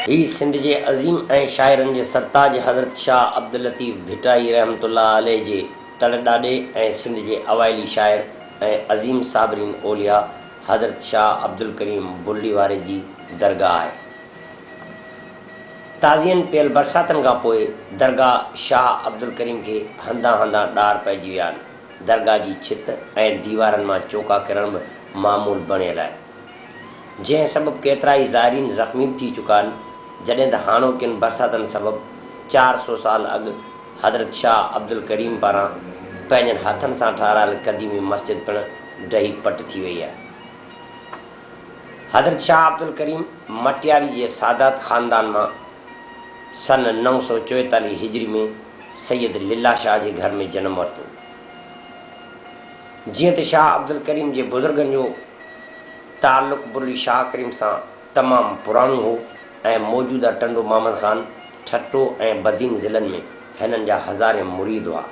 ही सिंध जे अज़ीम ऐं शाइरनि जे सरताज हज़रत शाह अब्दुल लतीफ़ भिटाई रहमतुल्लाह अलैह जे तड़ ॾाॾे ऐं सिंध जे अवाइली शाइर ऐं अज़ीम साबरीन ओलिया हज़रत शाह अब्दुल करीम बुल्ली वारे जी दरगाह आहे। ताज़ियनि पियल बरसातनि खां पोइ दरगाह शाह अब्दुल करीम खे हंधा हंधा ॾार पइजी विया आहिनि। दरगाह जी छित ऐं दीवारनि मां चौका किरण बि मामूल बणियल आहे, जंहिं सबबु केतिरा ई ज़ाइरीन ज़ख़्मी बि थी चुका आहिनि। जॾहिं त हाणोकियुनि बरसातनि सबबु 400 साल अॻु हज़रत शाह अब्दुल करीम पारां पंहिंजनि हथनि सां ठाहिरायल क़दीमी मस्जिद पिणु ढही पट थी वई आहे। हज़रत शाह अब्दुल करीम मटियारी जे सादात ख़ानदान मां सन 944 हिजरी में सैयद लिल्ला शाह जे घर में जनम वरितो। जीअं त शाह अब्दुल करीम जे बुज़ुर्गनि जो ताल्लुक़ बुल्ली शाह करीम सां तमामु पुराणो हो ऐं मौजूदा टंडो मोहम्मद ख़ान, ठट्टो ऐं बदीन ज़िलनि में हिननि जा हज़ारे मुरीद हुआ।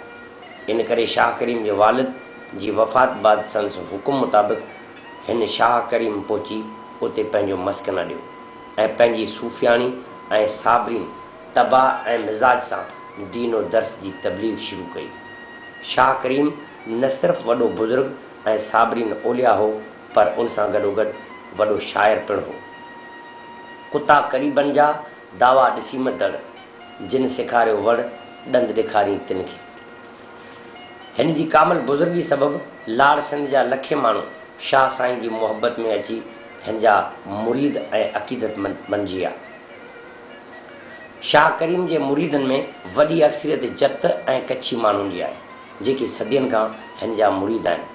इन करे शाह करीम जे वालिद जी वफ़ात बाद संस हुकुम मुताबिक़ हिन शाह करीम पहुची उते पंहिंजो मस्कन ॾियो ऐं पंहिंजी सूफ़ियाणी ऐं साबरीन तबाह ऐं मिज़ाज सां दीनो दर्स जी तबलीग शुरू कई। शाह करीम न सिर्फ़ु वॾो बुज़ुर्ग ऐं साबरीन ओलिया हो, पर उन सां गॾोगॾु वॾो शाइर पिणु हो। कुता क़रीबनि जा दावा ॾिसी मदड़, जिन सेखारियो वड़ ॾंद ॾेखारियईं तिन खे। हिन जी कामल बुज़ुर्गी सबबु लाड़ सिंध जा लखे माण्हू शाह साईं जी मोहबत में अची हिन जा मुरीद ऐं अक़ीदतमंद बणिजी विया। शाह करीम जे मुरीदनि में वॾी अक्सरियत जत ऐं कच्छी माण्हुनि जी आहे, जेके सदियुनि खां हिन जा मुरीद आहिनि।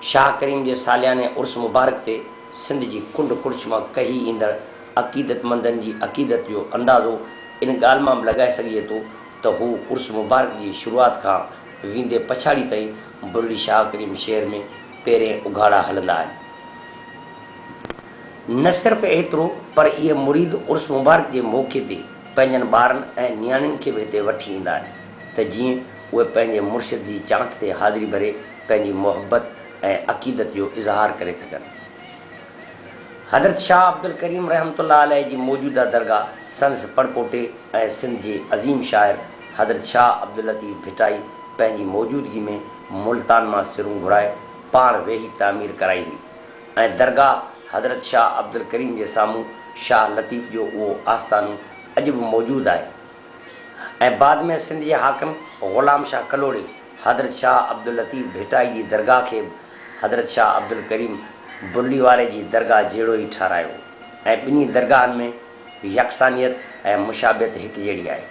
शाह करीम जे सालियाने उर्स मुबारक ते सिंध जी कुंड कुड़िछ मां कही ईंदड़ अक़ीदतमंदनि जी अक़ीदत जो अंदाज़ो इन ॻाल्हि मां बि लॻाए सघिजे थो त हू उर्स मुबारक जी शुरूआति खां वेंदे पछाड़ी ताईं बुल्ली शाह करीम शहर में पहिरें उघाड़ा हलंदा आहिनि। न सिर्फ़ु एतिरो, पर इहे मुरीद उर्स मुबारक जे मौक़े ते पंहिंजनि ॿारनि ऐं नियाणियुनि खे बि हिते वठी ईंदा आहिनि त जीअं उहे पंहिंजे मुर्शिद जी चांट ते हाज़िरी भरे पंहिंजी मोहबत ऐं अक़ीदत जो इज़हार करे सघनि। हज़रत शाह अब्दुल करीम रहमतुल्लाह अलैह जी मौजूदा दरगाह संस पड़पोटे ऐं सिंध जे अज़ीम शाइर हज़रत शाह अब्दुल लतीफ़ भिटाई पंहिंजी मौजूदगी में मुल्तान मां सिरूं घुराए पाण वेही तामीर कराई हुई ऐं दरगाह हज़रत शाह अब्दुल करीम जे साम्हूं शाह लतीफ़ जो उहो आस्थानो अॼु बि मौजूदु आहे। ऐं बाद में सिंध जे हाकिम ग़ुलाम शाह कलोड़े हज़रत शाह अब्दुल लतीफ़ भिटाई जी दरगाह खे हज़रत शाह अब्दुल करीम बुल्ली वारे जी दरगाह जहिड़ो ई ठारायो ऐं ॿिन्ही दरगाहनि में यकसानियत ऐं मुशाबियत हिकु जहिड़ी आहे।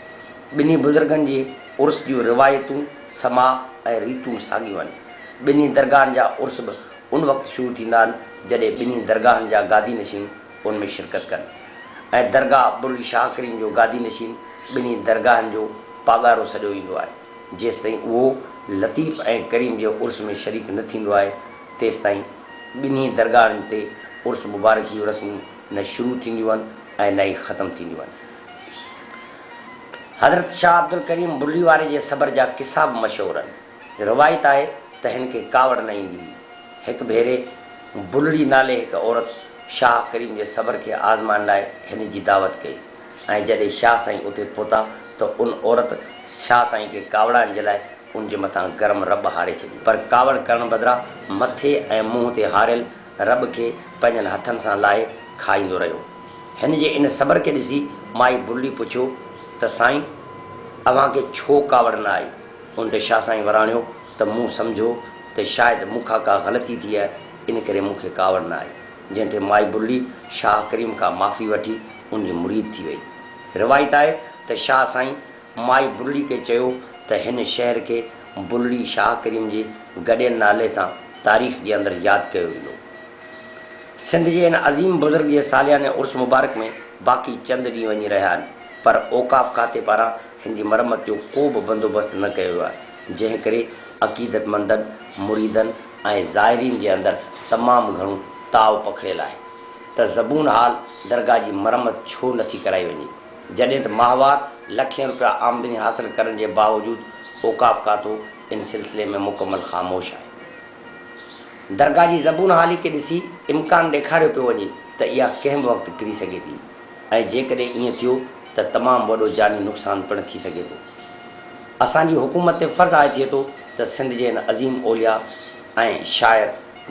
ॿिन्ही बुज़ुर्गनि जे उर्स जूं रिवायतूं समा ऐं रीतूं साॻियूं आहिनि। ॿिन्ही दरगाहनि जा उर्स बि उन वक़्तु शुरू थींदा आहिनि जॾहिं ॿिन्ही दरगाहनि जा गादी नशीन उन में शिरकत कनि ऐं दरगाह बुल्ली शाह करीम जो गादी नशीन ॿिन्ही दरगाहनि जो पागारो सॼो ईंदो आहे। जेसि ताईं उहो लतीफ़ ऐं करीम जे उर्स में शरीक न थींदो आहे, तेसि ताईं ॿिन्ही दरगाहनि ते उर्स मुबारक जूं रस्मूं न शुरू थींदियूं आहिनि ऐं न ई ख़तमु थींदियूं आहिनि। हज़रत शाह अब्दुल करीम बुल्ली वारे जे सबर जा किसा बि मशहूरु आहिनि। रिवायत आहे त हिन खे कावड़ न ईंदी हुई। हिकु भेरे बुल्ली नाले हिकु औरत शाह करीम जे सबर खे आज़माइण लाइ हिन जी दावत कई ऐं जॾहिं शाह साईं उते पहुता त उन औरत शाह साईं खे कावड़ाइण जे लाइ उन जे मथां गरम रब हारे छॾी, पर कावड़ करण बदिरां मथे ऐं मुंहं ते हारियल रब खे पंहिंजनि हथनि सां लाहे खाईंदो रहियो। हिन जे इन सबर खे ॾिसी माई बुल्ली पुछियो त साईं, अव्हांखे छो कावड़ न आई? उन ते शाह साईं वराणियो त मूं सम्झो त शायदि मूंखां का ग़लती थी आहे, इन करे मूंखे कावड़ न आई। जंहिं ते माई बुल्ली शाह करीम खां माफ़ी वठी उन जी मुरीद थी वई। रिवायत आहे त शाह साईं माई बुल्ली खे चयो त हिन शहर खे बुल्ली शाह करीम जे गॾियल नाले सां तारीख़ जे अंदरि यादि कयो वेंदो। सिंध जे हिन अज़ीम बुज़ुर्ग जे सालियाने उर्स मुबारक में बाक़ी चंद ॾींहं वञी रहिया आहिनि, पर औकाफ़ खाते पारां हिन जी मरमत जो को बि बंदोबस्तु न कयो आहे, जंहिं करे अक़ीदतमंदनि, मुरीदनि ऐं ज़ाइरीन जे अंदरि तमामु घणो ताव पखिड़ियल आहे त ज़बून हाल दरगाह जी मरमत छो नथी कराई वञे, जॾहिं त माहवार लखें रुपया आमदनी हासिल करण जे बावजूदु औकाफ़ खातो इन सिलसिले में मुकमल ख़ामोश आहे। दरगाह जी ज़बून हाली खे ॾिसी इम्कान ॾेखारियो पियो वञे त इहा कंहिं बि वक़्तु किरी सघे थी। ऐं जेकॾहिं ईअं थियो त तमामु वॾो जानी नुक़सानु पिणु थी सघे थो। असांजी हुकूमत ते फ़र्ज़ु आहे थिए थो त सिंध जे हिन अज़ीम ओलिया ऐं शाइर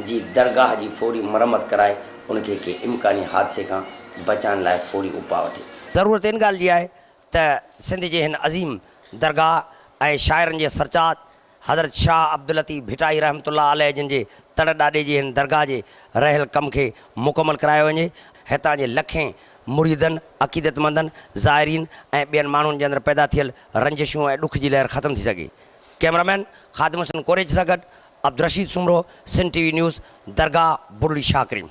जी दरगाह जी फौरी मरम्मत कराए उनखे के इम्कानी हादसे खां बचाइण लाइ फौरी उपाउ वठे। ज़रूरत इन ॻाल्हि जी आहे त सिंध जे हिन अज़ीम दरगाह ऐं शाइरनि जे सरचात हज़रत शाह अब्दुल लतीफ़ भिटाई रहमतुल्लाह अलैह जिन जे तड़ ॾाॾे जी हिन दरगाह जे रहियल कम खे मुकमल करायो वञे। हितां जे लखें मुरीदनि अक़ीदतमंदनि ज़ाइरीन ऐं ॿियनि माण्हुनि जे अंदरि पैदा थियल रंजिशूं ऐं ॾुख जी लहर ख़तमु थी सघे। कैमरामैन ख़ादिम हुसैन कोरेज सां गॾु अब्दुल रशीद सुमरो, सिंध TV न्यूज़, दरगाह बुरुड़ी शाह करीम।